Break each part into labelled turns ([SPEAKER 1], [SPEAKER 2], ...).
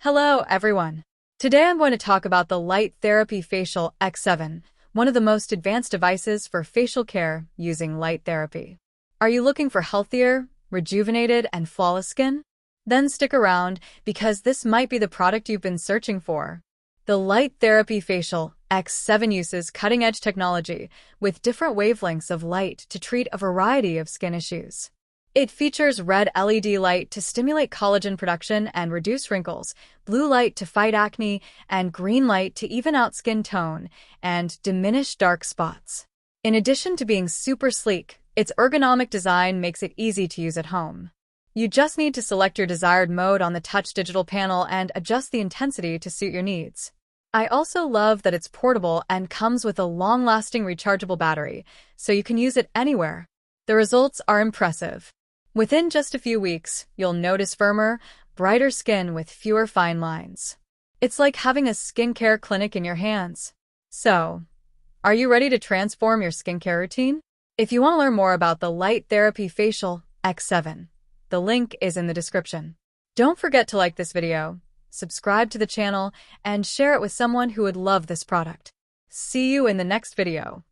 [SPEAKER 1] Hello, everyone. Today I'm going to talk about the Light Therapy Facial-X7, one of the most advanced devices for facial care using light therapy. Are you looking for healthier, rejuvenated, and flawless skin? Then stick around because this might be the product you've been searching for. The Light Therapy Facial-X7 uses cutting-edge technology with different wavelengths of light to treat a variety of skin issues. It features red LED light to stimulate collagen production and reduce wrinkles, blue light to fight acne, and green light to even out skin tone and diminish dark spots. In addition to being super sleek, its ergonomic design makes it easy to use at home. You just need to select your desired mode on the touch digital panel and adjust the intensity to suit your needs. I also love that it's portable and comes with a long-lasting rechargeable battery, so you can use it anywhere. The results are impressive. Within just a few weeks, you'll notice firmer, brighter skin with fewer fine lines. It's like having a skincare clinic in your hands. So, are you ready to transform your skincare routine? If you want to learn more about the Light Therapy Facial-X7, the link is in the description. Don't forget to like this video, subscribe to the channel, and share it with someone who would love this product. See you in the next video.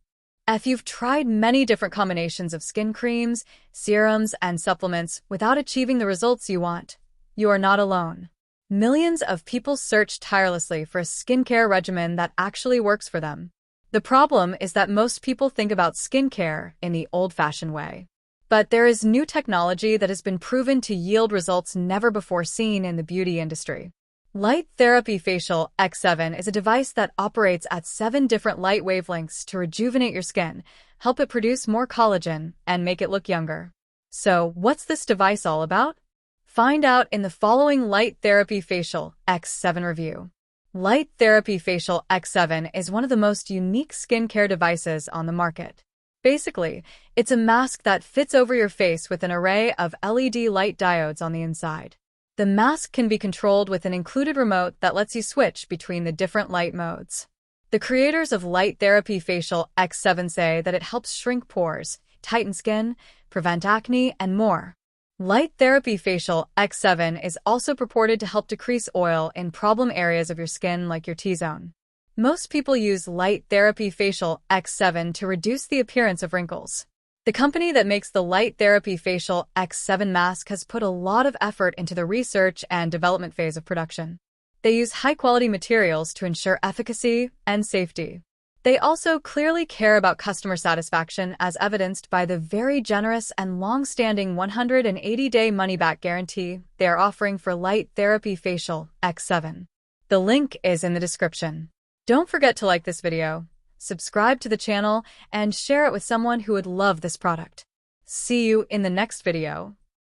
[SPEAKER 1] If you've tried many different combinations of skin creams, serums, and supplements without achieving the results you want, you are not alone. Millions of people search tirelessly for a skincare regimen that actually works for them. The problem is that most people think about skincare in the old-fashioned way. But there is new technology that has been proven to yield results never before seen in the beauty industry. Light Therapy Facial-X7 is a device that operates at 7 different light wavelengths to rejuvenate your skin, help it produce more collagen, and make it look younger. So, what's this device all about? Find out in the following Light Therapy Facial-X7 review. Light Therapy Facial-X7 is one of the most unique skincare devices on the market. Basically, it's a mask that fits over your face with an array of LED light diodes on the inside. The mask can be controlled with an included remote that lets you switch between the different light modes. The creators of Light Therapy Facial-X7 say that it helps shrink pores, tighten skin, prevent acne, and more. Light Therapy Facial-X7 is also purported to help decrease oil in problem areas of your skin like your T-zone. Most people use Light Therapy Facial-X7 to reduce the appearance of wrinkles. The company that makes the Light Therapy Facial-X7 mask has put a lot of effort into the research and development phase of production. They use high-quality materials to ensure efficacy and safety. They also clearly care about customer satisfaction as evidenced by the very generous and long-standing 180-day money-back guarantee they are offering for Light Therapy Facial-X7. The link is in the description. Don't forget to like this video, subscribe to the channel, and share it with someone who would love this product. See you in the next video.